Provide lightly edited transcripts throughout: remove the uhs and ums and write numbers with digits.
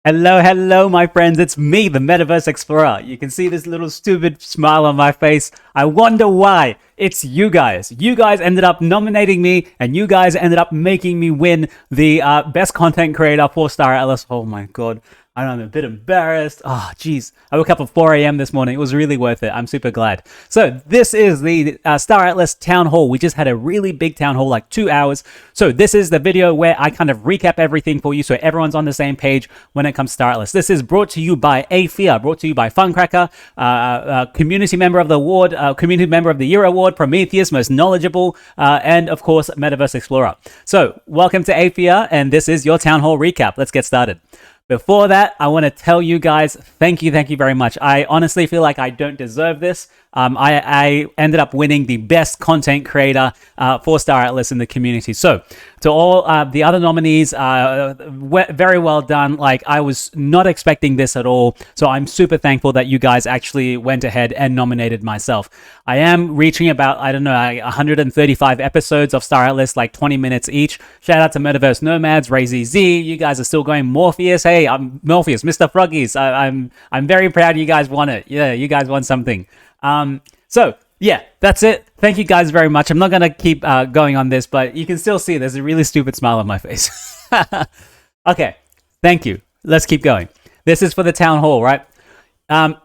Hello, my friends. It's me, the MetaVerse Explorer. You can see this little stupid smile on my face. I wonder why. It's you guys. You guys ended up nominating me, and you guys ended up making me win the best content creator for Star Atlas. Oh my god. I'm a bit embarrassed. Oh, jeez. I woke up at 4 a.m. this morning. It was really worth it. I'm super glad. So this is the Star Atlas Town Hall. We just had a really big town hall, like 2 hours. So this is the video where I kind of recap everything for you so everyone's on the same page when it comes to Star Atlas. This is brought to you by Afia, brought to you by Funcracker, community member of the award, community member of the year award, Prometheus, most knowledgeable, and of course, MetaVerse Explorer. So welcome to Afia, and this is your Town Hall Recap. Let's get started. Before that, I want to tell you guys, thank you very much. I honestly feel like I don't deserve this. I ended up winning the best content creator for Star Atlas in the community. So to all the other nominees, very well done. Like, I was not expecting this at all. So I'm super thankful that you guys actually went ahead and nominated myself. I am reaching about, 135 episodes of Star Atlas, like 20 minutes each. Shout out to Metaverse Nomads, RayZZ. You guys are still going. Morpheus. Hey, I'm Morpheus, Mr. Froggies. I'm very proud you guys won it. Yeah, you guys won something. So yeah, that's it. Thank you guys very much. I'm not going to keep going on this, but you can still see there's a really stupid smile on my face. Okay. Thank you. Let's keep going. This is for the town hall, right?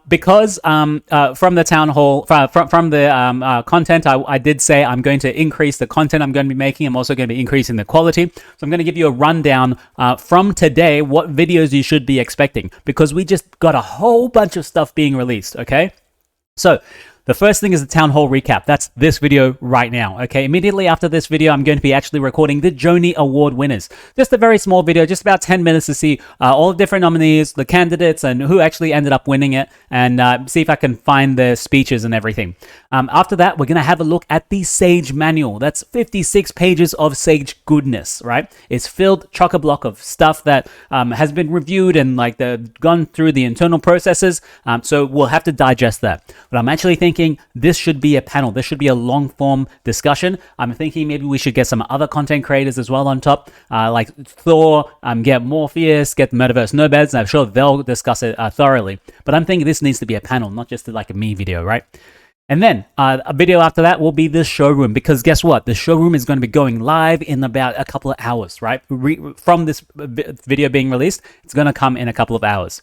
Because from the town hall, from the content, I did say I'm going to increase the content I'm going to be making. I'm also going to be increasing the quality. So I'm going to give you a rundown from today, what videos you should be expecting, because we just got a whole bunch of stuff being released, okay? So the first thing is the Town Hall Recap. That's this video right now, okay? Immediately after this video, I'm going to be actually recording the Joni Award winners. Just a very small video, just about 10 minutes to see all the different nominees, the candidates, and who actually ended up winning it, and see if I can find their speeches and everything. After that, we're going to have a look at the Sage Manual. That's 56 pages of Sage goodness, right? It's filled chock-a-block of stuff that has been reviewed and like gone through the internal processes, so we'll have to digest that. But I'm actually thinking this should be a panel. This should be a long form discussion. I'm thinking maybe we should get some other content creators as well on top, like Thor, get Morpheus, get Metaverse Nomads. I'm sure they'll discuss it thoroughly. But I'm thinking this needs to be a panel, not just like a me video, right? And then a video after that will be the showroom, because guess what? The showroom is going to be going live in about a couple of hours, right? From this video being released, it's going to come in a couple of hours.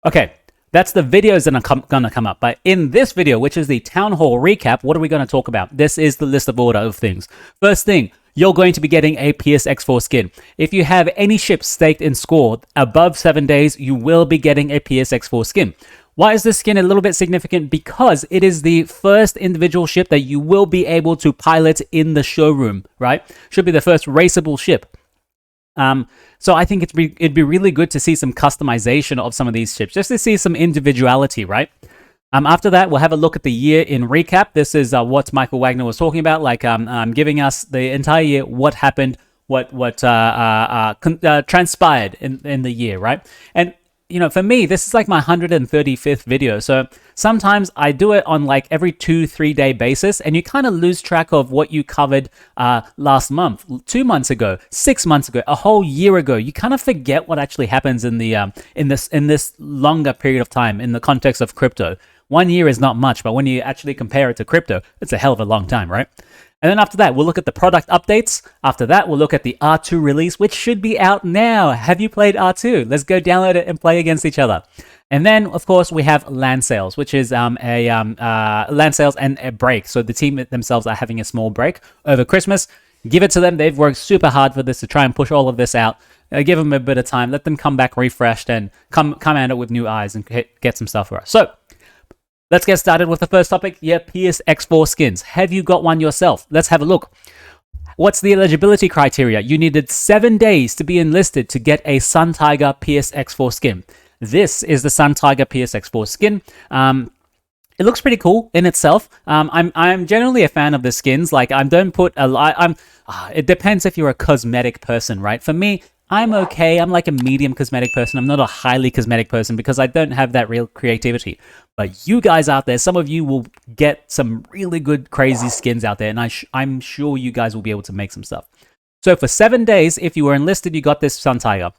Okay. That's the videos that are going to come up. But in this video, which is the Town Hall Recap, what are we going to talk about? This is the list of order of things. First thing, you're going to be getting a PX4 skin. If you have any ships staked in score above 7 days, you will be getting a PX4 skin. Why is this skin a little bit significant? Because it is the first individual ship that you will be able to pilot in the showroom, right? Should be the first raceable ship. So I think it'd be really good to see some customization of some of these ships, just to see some individuality, right? After that, we'll have a look at the year in recap. This is what Michael Wagner was talking about, like giving us the entire year, what happened, what transpired in the year, right? And you know, for me, this is like my 135th video. So sometimes I do it on like every 2-3 day basis, and you kind of lose track of what you covered last month, 2 months ago, 6 months ago, a whole year ago. You kind of forget what actually happens in the in this longer period of time in the context of crypto. 1 year is not much, but when you actually compare it to crypto, it's a hell of a long time, right? And then after that, we'll look at the product updates. After that, we'll look at the R2 release, which should be out now. Have you played R2? Let's go download it and play against each other. And then, of course, we have land sales, which is land sales and a break. So the team themselves are having a small break over Christmas. Give it to them. They've worked super hard for this to try and push all of this out. Give them a bit of time. Let them come back refreshed and come at it with new eyes and get some stuff for us. So let's get started with the first topic. Yeah, PX4 skins. Have you got one yourself? Let's have a look. What's the eligibility criteria? You needed 7 days to be enlisted to get a Sun Tiger PX4 skin. This is the Sun Tiger PX4 skin. It looks pretty cool in itself. I'm generally a fan of the skins. Like, I don't put a lot. It depends if you're a cosmetic person, right? For me, I'm okay. I'm like a medium cosmetic person. I'm not a highly cosmetic person because I don't have that real creativity. But you guys out there, some of you will get some really good, crazy skins out there, and I'm sure you guys will be able to make some stuff. So for 7 days, if you were enlisted, you got this Sun Tiger.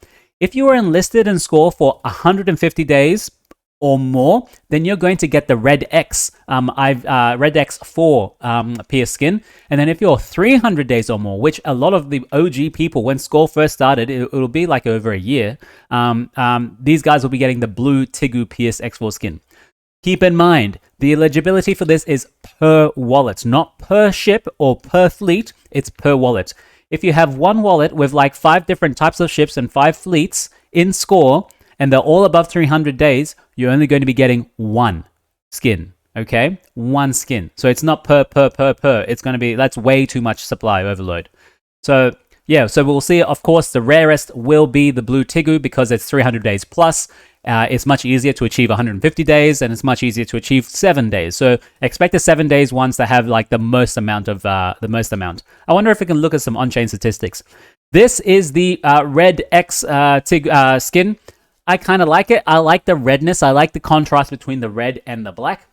If you are enlisted in score for 150 days or more, then you're going to get the Red X, Red X4 PX skin. And then if you're 300 days or more, which a lot of the OG people, when Score first started, it'll be like over a year, these guys will be getting the blue Tigu PX4 skin. Keep in mind, the eligibility for this is per wallet, not per ship or per fleet, it's per wallet. If you have one wallet with like 5 different types of ships and 5 fleets in Score, and they're all above 300 days, you're only going to be getting one skin, okay? One skin. So it's not per. It's going to be, that's way too much supply overload. So yeah, so we'll see, of course, the rarest will be the blue Tigu because it's 300 days plus. It's much easier to achieve 150 days, and it's much easier to achieve 7 days. So expect the 7 days ones to have like the most amount. I wonder if we can look at some on-chain statistics. This is the Red X Tig skin. I kind of like it. I like the redness. I like the contrast between the red and the black.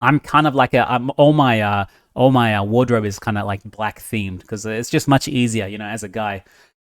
I'm kind of like all my wardrobe is kind of like black themed because it's just much easier, you know, as a guy.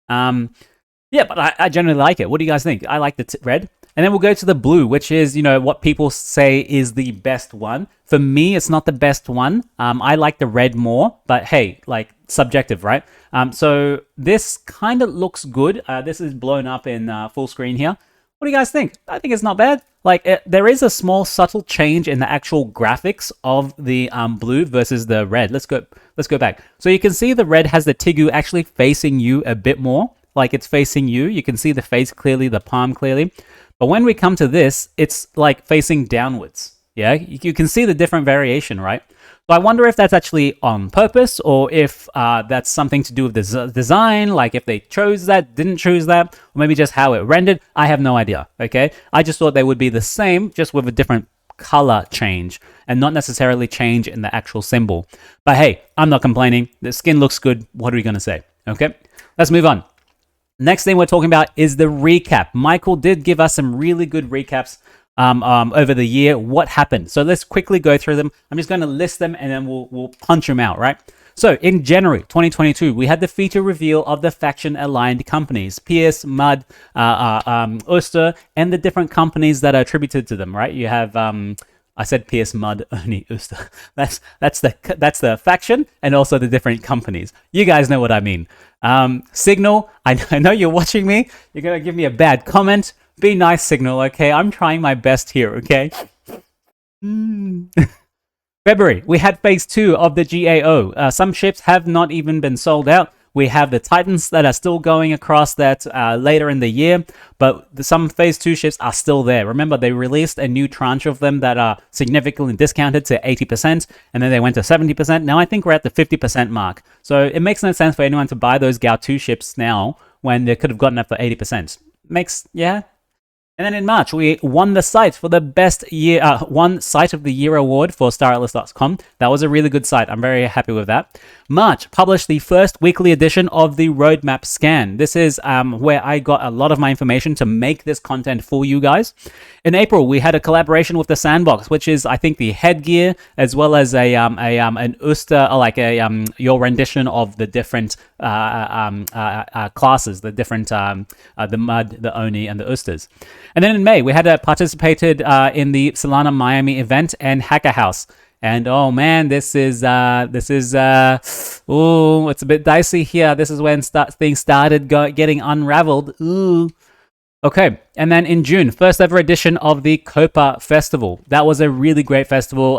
Yeah, but I generally like it. What do you guys think? I like the red. And then we'll go to the blue, which is, you know, what people say is the best one. For me, it's not the best one. I like the red more, but hey, like subjective, right? So this kind of looks good. This is blown up in full screen here. What do you guys think? I think it's not bad. Like, there is a small subtle change in the actual graphics of the blue versus the red. Let's go back. So you can see the red has the Tigu actually facing you a bit more. Like, it's facing you. You can see the face clearly, the palm clearly. But when we come to this, it's like facing downwards. Yeah, you can see the different variation, right? So I wonder if that's actually on purpose, or if that's something to do with the design, like if they chose that, didn't choose that, or maybe just how it rendered. I have no idea, okay? I just thought they would be the same, just with a different color change, and not necessarily change in the actual symbol. But hey, I'm not complaining. The skin looks good. What are we going to say? Okay, let's move on. Next thing we're talking about is the recap. Michael did give us some really good recaps over the year. What happened? So let's quickly go through them. I'm just going to list them and then we'll punch them out, right? So in January 2022, we had the feature reveal of the faction-aligned companies, PS, MUD, Oyster, and the different companies that are attributed to them, right? You have, I said PS, MUD, only Oyster. That's the faction and also the different companies. You guys know what I mean. Signal, I know you're watching me. You're going to give me a bad comment. Be nice, Signal, okay? I'm trying my best here, okay? February, we had phase 2 of the GAO. Some ships have not even been sold out. We have the Titans that are still going across that later in the year, but some phase 2 ships are still there. Remember, they released a new tranche of them that are significantly discounted to 80%, and then they went to 70%. Now I think we're at the 50% mark. So it makes no sense for anyone to buy those GAO 2 ships now when they could have gotten it for 80%. Yeah? And then in March, we won the site for the best year, one site of the year award for StarAtlas.com. That was a really good site. I'm very happy with that. March published the first weekly edition of the Roadmap Scan. This is where I got a lot of my information to make this content for you guys. In April, we had a collaboration with the Sandbox, which is, I think, the headgear as well as an Oyster, like your rendition of the different classes, the different the MUD, the Oni, and the Oysters. And then in May, we had participated in the Solana Miami event and Hacker House. And oh man, this is it's a bit dicey here. This is when things started getting unraveled. Ooh. Okay, and then in June, first ever edition of the Copa Festival. That was a really great festival,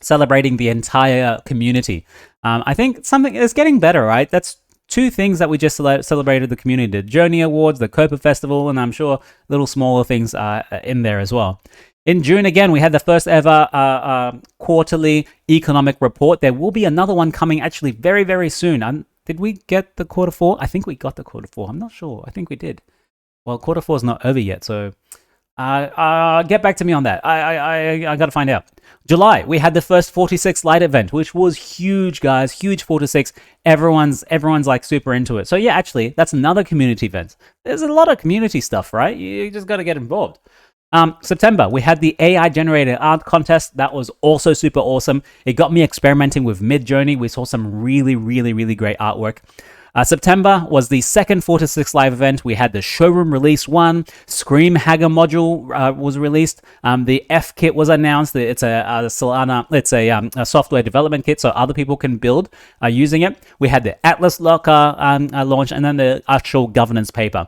celebrating the entire community. I think something is getting better, right? That's 2 things that we just celebrated the community: the Journey Awards, the Copa Festival, and I'm sure little smaller things are in there as well. In June, again, we had the first ever quarterly economic report. There will be another one coming actually very, very soon. Did we get the quarter 4? I think we got the quarter 4. I'm not sure. I think we did. Well, quarter 4 is not over yet, so get back to me on that. I got to find out. July, we had the first 46 Lite event, which was huge, guys. Huge 46. Everyone's like super into it. So yeah, actually, that's another community event. There's a lot of community stuff, right? You just got to get involved. September, we had the AI generated art contest. That was also super awesome. It got me experimenting with Mid Journey. We saw some really, really, really great artwork. September was the second 4 to 6 live event. We had the showroom release 1, Scream Hagger module was released. The F kit was announced. It's a Solana, it's a software development kit so other people can build using it. We had the Atlas Locker launch, and then the actual governance paper.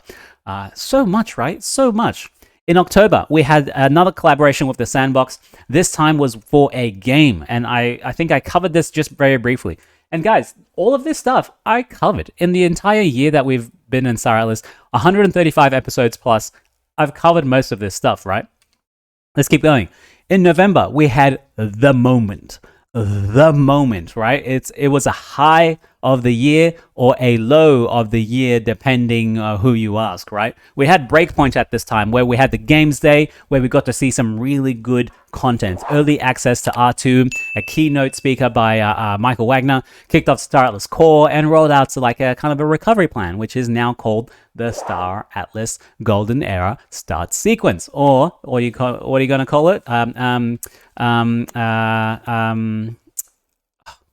So much, right? So much. In October, we had another collaboration with the Sandbox. This time was for a game, and I think I covered this just very briefly. And guys, all of this stuff I covered in the entire year that we've been in Star Atlas, 135 episodes plus. I've covered most of this stuff, right? Let's keep going. In November, we had the moment. The moment, right? It was a high of the year or a low of the year, depending who you ask, right? We had Breakpoint at this time, where we had the Games Day, where we got to see some really good content. Early access to R2, a keynote speaker by Michael Wagner, kicked off Star Atlas Core, and rolled out to like a kind of a recovery plan, which is now called the Star Atlas Golden Era Start Sequence, or what are you going to call it?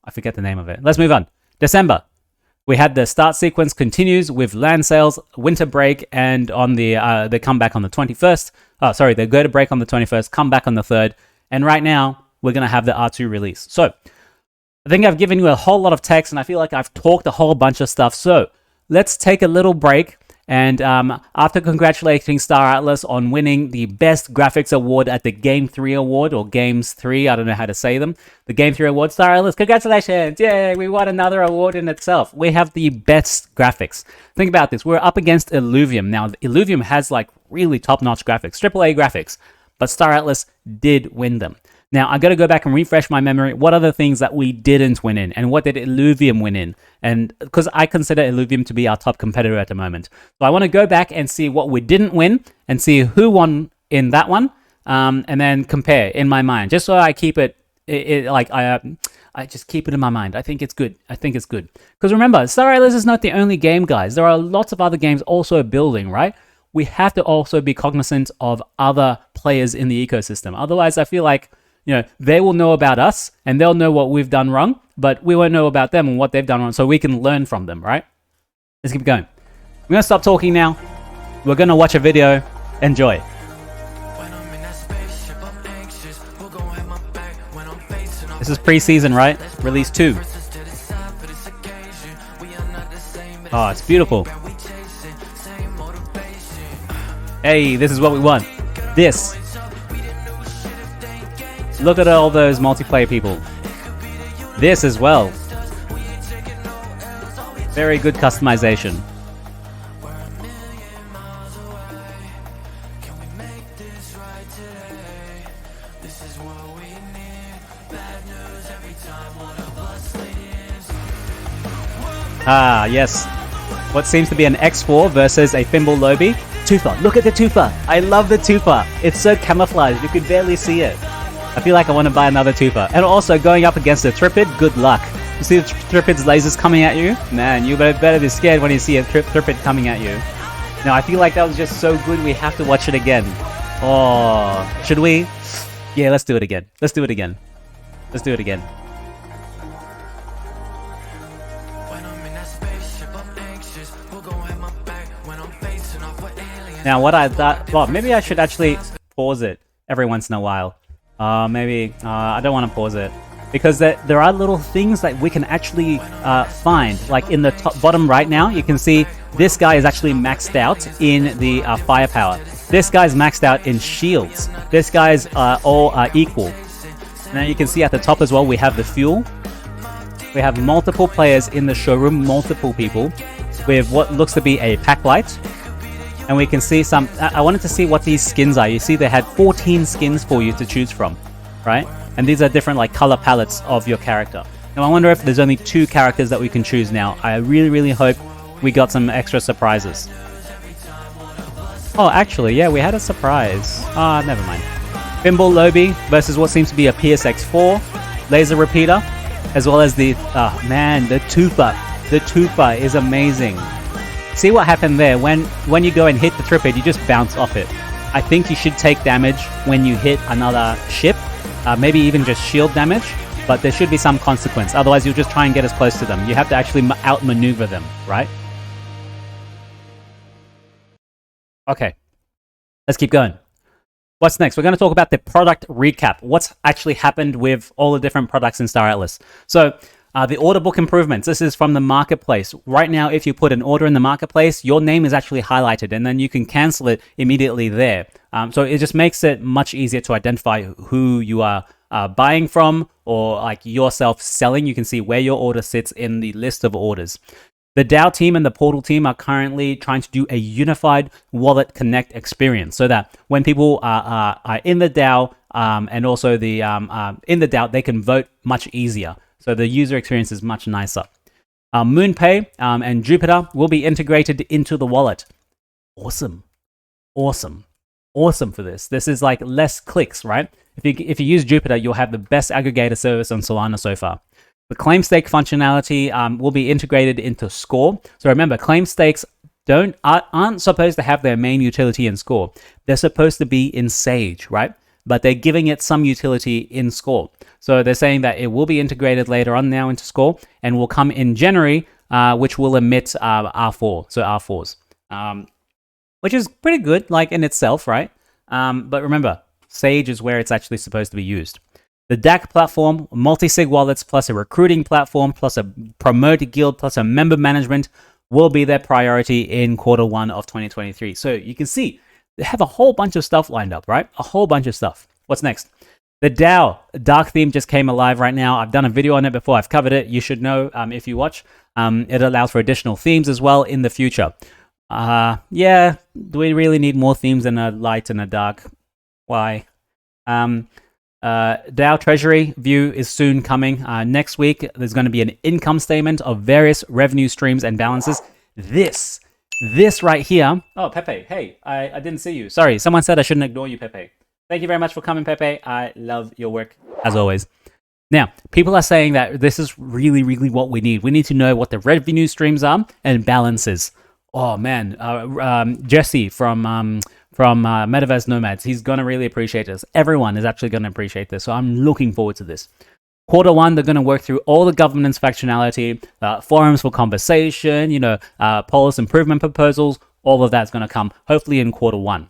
I forget the name of it. Let's move on. December, we had the Start Sequence continues with land sales, winter break, and on the they come back on the 21st. Oh, sorry, they go to break on the 21st, come back on the 3rd, and right now we're going to have the R2 release. So I think I've given you a whole lot of text, and I feel like I've talked a whole bunch of stuff. So let's take a little break. And after congratulating Star Atlas on winning the Best Graphics Award at the Game 3 Award, or Games 3, I don't know how to say them. The Game 3 Award, Star Atlas, congratulations! Yay, we won another award in itself. We have the best graphics. Think about this, we're up against Illuvium. Now, Illuvium has like really top-notch graphics, AAA graphics, but Star Atlas did win them. Now, I got to go back and refresh my memory. What are the things that we didn't win in? And what did Illuvium win in? And because I consider Illuvium to be our top competitor at the moment. So I want to go back and see what we didn't win and see who won in that one. And then compare in my mind. Just so I keep I just keep it in my mind. I think it's good. Because remember, Star Atlas is not the only game, guys. There are lots of other games also building, right? We have to also be cognizant of other players in the ecosystem. Otherwise, I feel like, you know, they will know about us and they'll know what we've done wrong, but we won't know about them and what they've done wrong, so we can learn from them, right? Let's keep going. I'm going to stop talking now. We're going to watch a video. Enjoy. This is pre-season, right? Release 2. Oh, it's beautiful. Hey, this is what we want. This. Look at all those multiplayer people. This as well. Very good customization. Ah, yes. What seems to be an X4 versus a Thimble Lobby. Tufa. Look at the Tufa. I love the Tufa. It's so camouflaged. You could barely see it. I feel like I want to buy another Tufa. And also, going up against the Tripid, good luck. You see the Tripid's lasers coming at you? Man, you better be scared when you see a Tripid coming at you. Now, I feel like that was just so good, we have to watch it again. Oh, should we? Yeah, let's do it again. Let's do it again. Let's do it again. Now, what I thought... Well, maybe I should actually pause it every once in a while. Maybe I don't want to pause it because there are little things that we can actually find. Like in the bottom right now, you can see this guy is actually maxed out in the firepower. This guy's maxed out in shields. This guy's all equal. Now you can see at the top as well, we have the fuel. We have multiple players in the showroom, multiple people with what looks to be a pack light. And we can see some... I wanted to see what these skins are. You see they had 14 skins for you to choose from, right? And these are different like color palettes of your character. Now I wonder if there's only 2 characters that we can choose now. I really, really hope we got some extra surprises. Oh, actually, yeah, we had a surprise. Ah, never mind. Thimble Lobby versus what seems to be a PSX4 laser repeater, as well as the... Oh, man, the Tufa. The Tufa is amazing. See what happened there? When you go and hit the Tripid, you just bounce off it. I think you should take damage when you hit another ship. Maybe even just shield damage. but there should be some consequence. Otherwise, you'll just try and get as close to them. You have to actually outmaneuver them, right? Okay, let's keep going. What's next? We're going to talk about the product recap. What's actually happened with all the different products in Star Atlas. So the order book improvements. This is from the marketplace. Right now, if you put an order in the marketplace, your name is actually highlighted, and then you can cancel it immediately there. So it just makes it much easier to identify who you are buying from, or like yourself selling. You can see where your order sits in the list of orders. The DAO team and the portal team are currently trying to do a unified wallet connect experience so that when people are in the DAO and also in the DAO, they can vote much easier. So the user experience is much nicer. MoonPay and Jupiter will be integrated into the wallet. Awesome. Awesome. Awesome for this. This is like less clicks, right? If you use Jupiter, you'll have the best aggregator service on Solana so far. The claim stake functionality will be integrated into Score. So remember, claim stakes aren't supposed to have their main utility in Score. They're supposed to be in Sage, right? But they're giving it some utility in Score. So they're saying that it will be integrated later on now into Score and will come in January, which will emit R4, so R4s, which is pretty good, like in itself, right? But remember, Sage is where it's actually supposed to be used. The DAC platform, multi-sig wallets, plus a recruiting platform, plus a promoter guild, plus a member management will be their priority in Q1 of 2023. So you can see they have a whole bunch of stuff lined up, right? A whole bunch of stuff. What's next? The DAO dark theme just came alive right now. I've done a video on it before. I've covered it. You should know if you watch. It allows for additional themes as well in the future. Yeah, do we really need more themes than a light and a dark? Why? DAO Treasury view is soon coming. Next week, there's going to be an income statement of various revenue streams and balances. This right here. Oh, Pepe. Hey, I didn't see you. Sorry, someone said I shouldn't ignore you, Pepe. Thank you very much for coming, Pepe. I love your work, as always. Now, people are saying that this is really, really what we need. We need to know what the revenue streams are and balances. Oh, man. Jesse from MetaVerse Nomads, he's going to really appreciate this. Everyone is actually going to appreciate this, so I'm looking forward to this. Q1, they're going to work through all the governance functionality, forums for conversation, policy improvement proposals. All of that's going to come, hopefully, in Q1.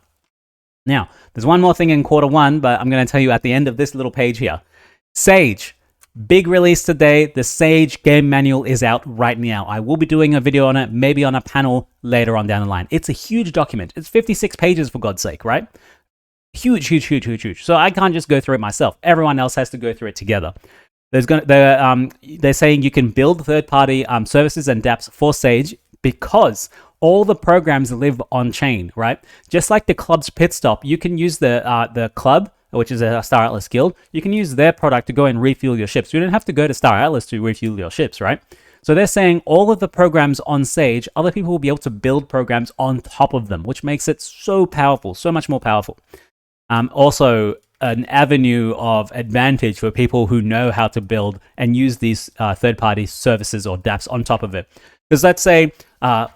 Now, there's one more thing in Q1, but I'm going to tell you at the end of this little page here. Sage. Big release today. The Sage game manual is out right now. I will be doing a video on it, maybe on a panel later on down the line. It's a huge document. It's 56 pages, for God's sake, right? Huge, huge, huge, huge, huge. So I can't just go through it myself. Everyone else has to go through it together. They're saying you can build third-party services and dApps for Sage because all the programs live on-chain, right? Just like the club's pit stop, you can use the club, which is a Star Atlas guild. You can use their product to go and refuel your ships. You don't have to go to Star Atlas to refuel your ships, right? So they're saying all of the programs on Sage, other people will be able to build programs on top of them, which makes it so powerful, so much more powerful. Also, an avenue of advantage for people who know how to build and use these third-party services or dApps on top of it. Because let's say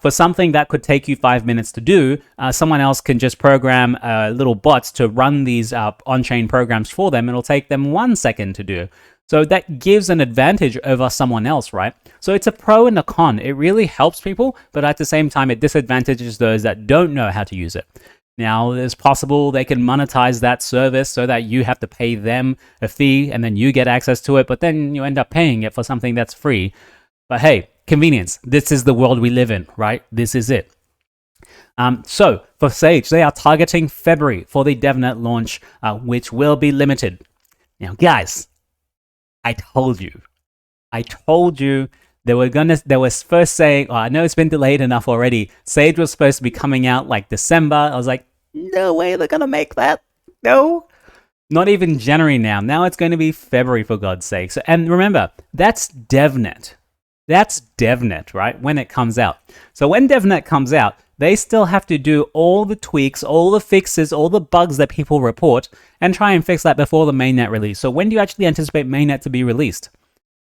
for something that could take you 5 minutes to do, someone else can just program little bots to run these on-chain programs for them. It'll take them 1 second to do. So that gives an advantage over someone else, right? So it's a pro and a con. It really helps people, but at the same time, it disadvantages those that don't know how to use it. Now, it's possible they can monetize that service so that you have to pay them a fee and then you get access to it, but then you end up paying it for something that's free. But hey, convenience. This is the world we live in, right? This is it. So for Sage, they are targeting February for the DevNet launch, which will be limited. Now, guys, I told you. They were first saying, I know it's been delayed enough already. Sage was supposed to be coming out like December. I was like, no way they're gonna make that. No. Not even January now. Now it's going to be February, for God's sake. So, and remember, that's DevNet. That's DevNet, right? When it comes out. So when DevNet comes out, they still have to do all the tweaks, all the fixes, all the bugs that people report, and try and fix that before the mainnet release. So when do you actually anticipate mainnet to be released?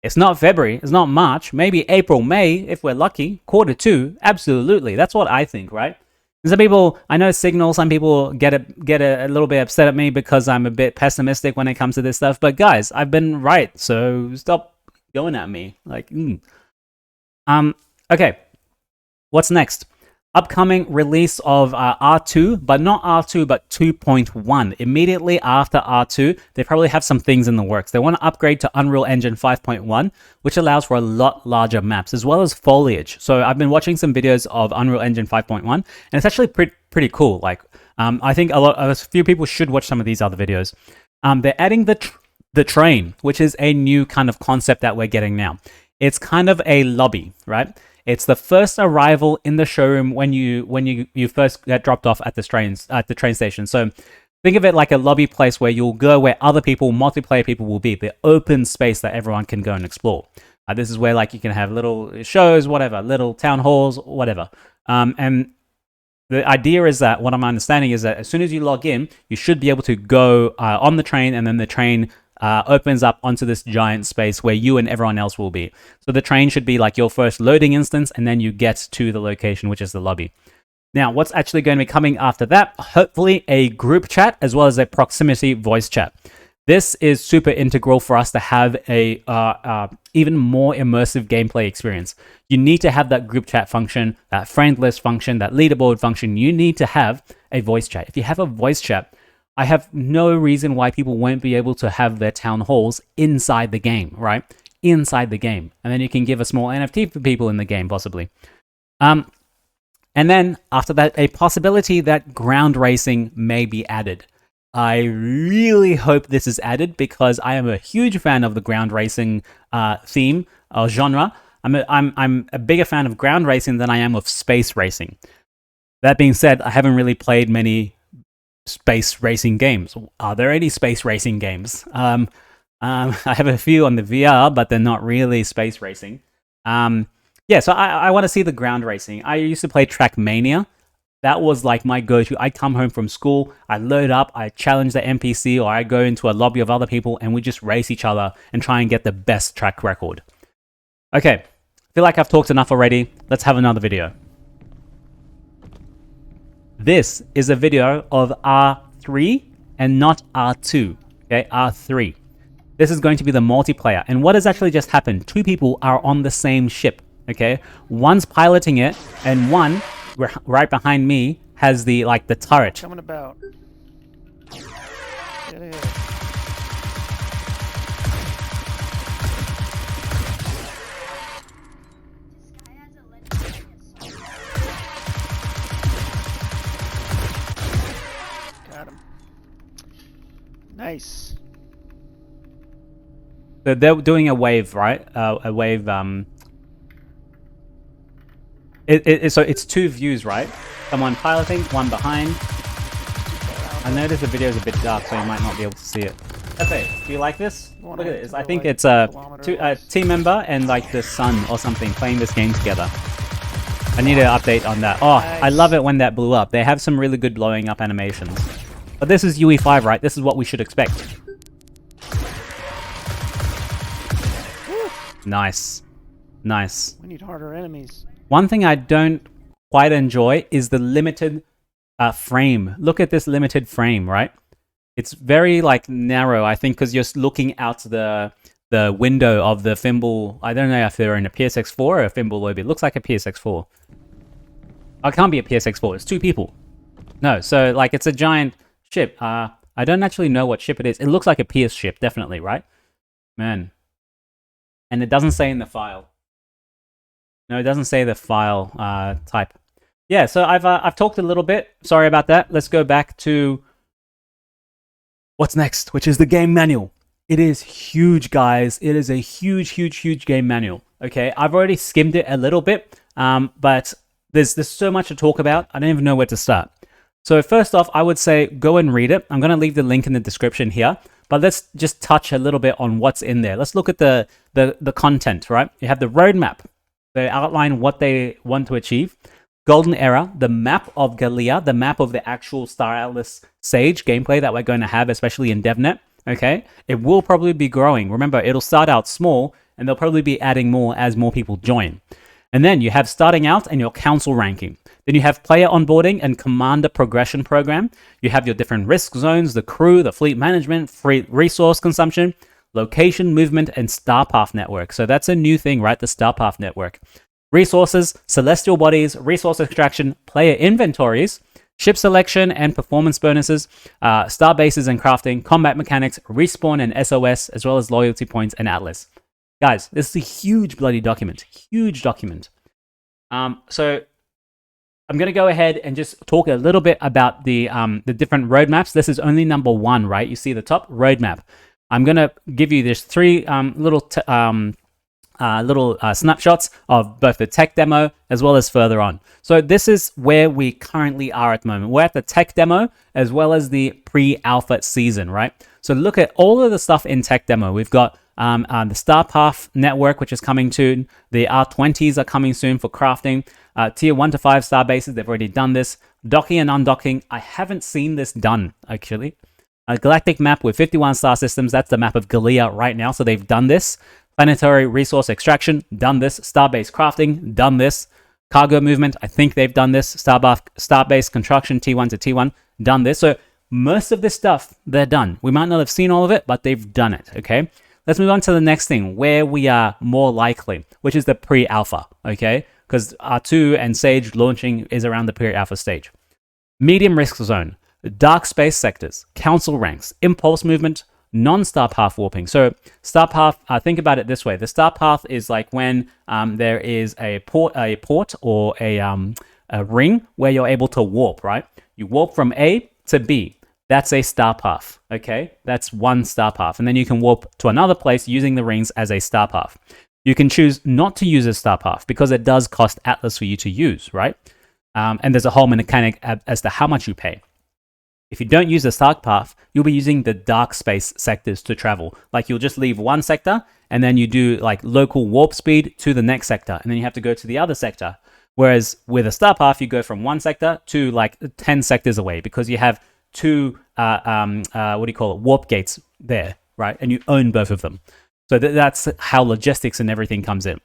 It's not February, it's not March, maybe April, May, if we're lucky. Q2, absolutely. That's what I think, right? Some people, I know Signal, some people get a little bit upset at me because I'm a bit pessimistic when it comes to this stuff. But guys, I've been right, so stop going at me. Like, okay. What's next? Upcoming release of R2, but not R2, but 2.1. Immediately after R2, they probably have some things in the works. They want to upgrade to Unreal Engine 5.1, which allows for a lot larger maps, as well as foliage. So I've been watching some videos of Unreal Engine 5.1, and it's actually pretty cool. Like, I think a few people should watch some of these other videos. They're adding the train, which is a new kind of concept that we're getting now. It's kind of a lobby, right? It's the first arrival in the showroom when you first get dropped off at the train station. So think of it like a lobby place where you'll go where other people, multiplayer people will be, the open space that everyone can go and explore. This is where like you can have little shows, whatever, little town halls, whatever. And the idea is that what I'm understanding is that as soon as you log in, you should be able to go on the train, and then the train opens up onto this giant space where you and everyone else will be. So the train should be like your first loading instance, and then you get to the location, which is the lobby. Now, what's actually going to be coming after that? Hopefully a group chat as well as a proximity voice chat. This is super integral for us to have a even more immersive gameplay experience. You need to have that group chat function, that friend list function, that leaderboard function. You need to have a voice chat. If you have a voice chat, I have no reason why people won't be able to have their town halls inside the game, right? Inside the game. And then you can give a small NFT for people in the game, possibly. And then after that, a possibility that ground racing may be added. I really hope this is added because I am a huge fan of the ground racing theme or genre. I'm a bigger fan of ground racing than I am of space racing. That being said, I haven't really played many space racing games. Are there any space racing games? I have a few on the VR, but they're not really space racing. Yeah, so I want to see the ground racing. I used to play Trackmania. That was like my go-to. I'd come home from school, I'd load up, I'd challenge the NPC, or I'd go into a lobby of other people, and we just race each other and try and get the best track record. Okay, I feel like I've talked enough already. Let's have another video. This is a video of R3 and not R2, okay, R3. This is going to be the multiplayer. And what has actually just happened? Two people are on the same ship, okay? One's piloting it, and one, right behind me, has the, like, the turret. Coming about. Get it. Got him. Nice. So they're doing a wave, right? A wave, so it's two views, right? Someone piloting, one behind. I notice the video is a bit dark, so you might not be able to see it. Okay, do you like this? Look at this. I think it's a team member and like the son or something playing this game together. I need an update on that. Oh, nice. I love it when that blew up. They have some really good blowing up animations. But this is UE5, right? This is what we should expect. Nice. Nice. We need harder enemies. One thing I don't quite enjoy is the limited frame. Look at this limited frame, right? It's very like narrow, I think, because you're looking out the window of the Fimble. I don't know if they're in a PSX4 or a Fimble lobby. It looks like a PSX4. Oh, it can't be a PSX4. It's two people. No, so like it's a giant ship. I don't actually know what ship it is. It looks like a PS ship, definitely, right? Man. And it doesn't say in the file. No, it doesn't say the file type. Yeah, so I've talked a little bit. Sorry about that. Let's go back to what's next, which is the game manual. It is huge, guys. It is a huge, huge, huge game manual. Okay, I've already skimmed it a little bit, but there's so much to talk about. I don't even know where to start. So first off, I would say go and read it. I'm going to leave the link in the description here. But let's just touch a little bit on what's in there. Let's look at the content, right? You have the roadmap. They outline what they want to achieve. Golden Era, the map of Gallia, the map of the actual Star Atlas Sage gameplay that we're going to have, especially in DevNet, okay? It will probably be growing. Remember, it'll start out small, and they'll probably be adding more as more people join. And then you have starting out and your council ranking. Then you have player onboarding and commander progression program. You have your different risk zones, the crew, the fleet management, free resource consumption, location, movement, and star path network. So that's a new thing, right? The star path network. Resources, celestial bodies, resource extraction, player inventories, ship selection and performance bonuses, star bases and crafting, combat mechanics, respawn and SOS, as well as loyalty points and Atlas. Guys, this is a huge bloody document. Huge document. So I'm going to go ahead and just talk a little bit about the different roadmaps. This is only number 1, right? You see the top roadmap. I'm going to give you this 3 little snapshots of both the tech demo as well as further on. So this is where we currently are at the moment. We're at the tech demo as well as the pre-alpha season, right? So look at all of the stuff in tech demo. We've got the Star Path network, which is coming soon. The R20s are coming soon for crafting. Tier 1 to 5 star bases, they've already done this. Docking and undocking, I haven't seen this done, actually. A galactic map with 51 star systems, that's the map of Galea right now, so they've done this. Planetary resource extraction, done this. Starbase crafting, done this. Cargo movement, I think they've done this. Starbase construction, T1 to T1, done this. So most of this stuff, they're done. We might not have seen all of it, but they've done it, okay? Let's move on to the next thing, where we are more likely, which is the pre-alpha, okay? Because R2 and Sage launching is around the pre-alpha stage. Medium risk zone, dark space sectors, council ranks, impulse movement, non-star path warping. So star path, think about it this way. The star path is like when there is a port or a ring where you're able to warp, right? You warp from A to B. That's a star path, okay? That's one star path. And then you can warp to another place using the rings as a star path. You can choose not to use a star path because it does cost Atlas for you to use, right? And there's a whole mechanic as to how much you pay. If you don't use the star path, you'll be using the dark space sectors to travel. Like you'll just leave one sector and then you do like local warp speed to the next sector. And then you have to go to the other sector. Whereas with a star path, you go from one sector to like 10 sectors away because you have 2, warp gates there, right? And you own both of them. So that's how logistics and everything comes in.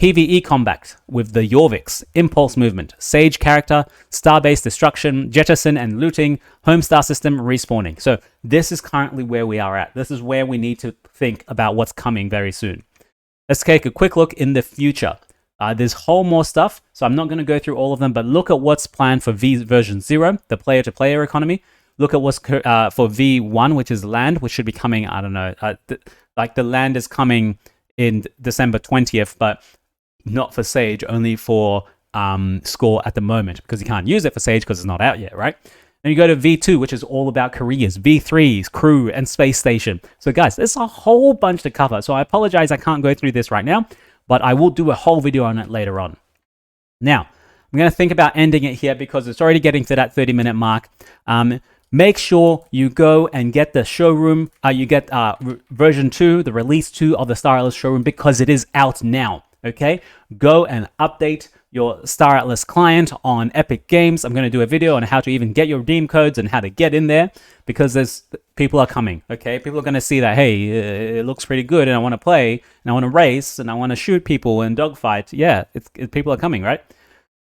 PvE combat with the Jorviks, impulse movement, Sage character, starbase destruction, jettison and looting, home star system respawning. So this is currently where we are at. This is where we need to think about what's coming very soon. Let's take a quick look in the future. There's whole more stuff, so I'm not going to go through all of them, but look at what's planned for version 0, the player-to-player economy. Look at what's for V1, which is land, which should be coming, I don't know, like the land is coming in December 20th, but not for Sage, only for Score at the moment, because you can't use it for Sage because it's not out yet, right? Then you go to V2, which is all about careers, V3s, crew, and space station. So guys, there's a whole bunch to cover. So I apologize I can't go through this right now, but I will do a whole video on it later on. Now, I'm going to think about ending it here because it's already getting to that 30-minute mark. Make sure you go and get the showroom. You get version 2, the release 2 of the Star Atlas showroom because it is out now. Okay, go and update your Star Atlas client on Epic Games. I'm going to do a video on how to even get your redeem codes and how to get in there because people are coming. Okay, people are going to see that, hey, it looks pretty good and I want to play and I want to race and I want to shoot people and dogfight. Yeah, people are coming, right?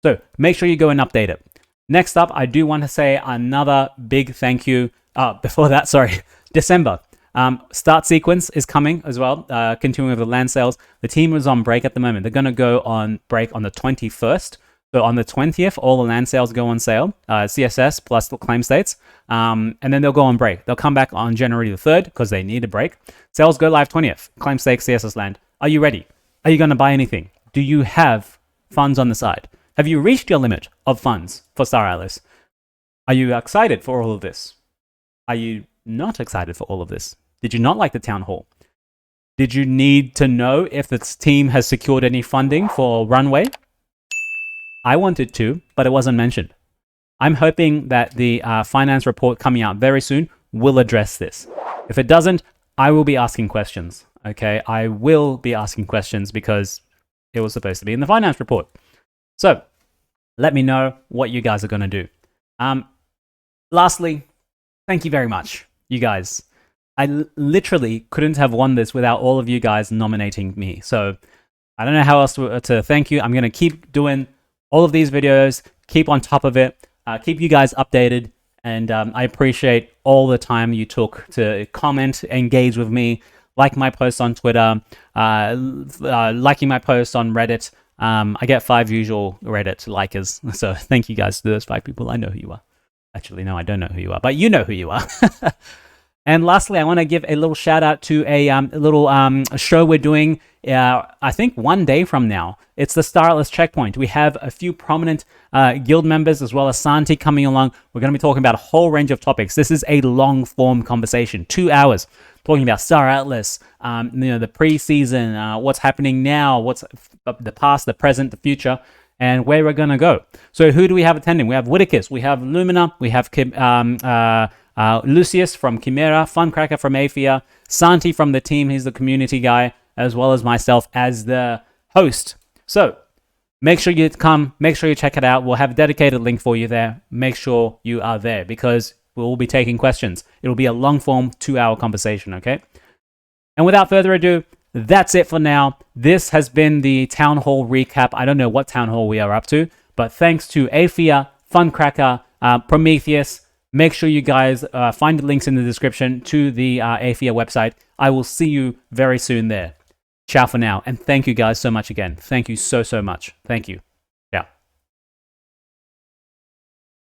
So make sure you go and update it. Next up, I do want to say another big thank you. Before that, sorry, December. Start sequence is coming as well, continuing with the land sales. The team is on break at the moment. They're going to go on break on the 21st. So on the 20th, all the land sales go on sale, CSS plus claim states, and then they'll go on break. They'll come back on January the 3rd because they need a break. Sales go live 20th, claim stakes, CSS land. Are you ready? Are you going to buy anything? Do you have funds on the side? Have you reached your limit of funds for Star Atlas? Are you excited for all of this? Are you not excited for all of this? Did you not like the town hall? Did you need to know if the team has secured any funding for runway? I wanted to, but it wasn't mentioned. I'm hoping that the finance report coming out very soon will address this. If it doesn't, I will be asking questions. Okay, I will be asking questions because it was supposed to be in the finance report. So let me know what you guys are going to do. Lastly, thank you very much, you guys. I literally couldn't have won this without all of you guys nominating me. So I don't know how else to thank you. I'm going to keep doing all of these videos, keep on top of it, keep you guys updated. And I appreciate all the time you took to comment, engage with me, like my posts on Twitter, liking my posts on Reddit. I get 5 usual Reddit likers. So thank you guys to those 5 people. I know who you are. Actually, no, I don't know who you are, but you know who you are. And lastly, I want to give a little shout out to a little show we're doing, I think 1 day from now. It's the Star Atlas Checkpoint. We have a few prominent guild members as well as Santi coming along. We're going to be talking about a whole range of topics. This is a long-form conversation, 2 hours, talking about Star Atlas, the pre-season, what's happening now, what's the past, the present, the future, and where we're going to go. So who do we have attending? We have Whitakers, we have Lumina, we have Lucius from Chimera, Funcracker from Aphia, Santi from the team, he's the community guy, as well as myself as the host. So make sure you come, make sure you check it out. We'll have a dedicated link for you there. Make sure you are there because we'll be taking questions. It'll be a long form 2-hour conversation, okay? And without further ado, that's it for now. This has been the Town Hall recap. I don't know what Town Hall we are up to, but thanks to Aphia, Funcracker, Prometheus. Make sure you guys find the links in the description to the Aphia website. I will see you very soon there. Ciao for now, and thank you guys so much again. Thank you so much. Thank you.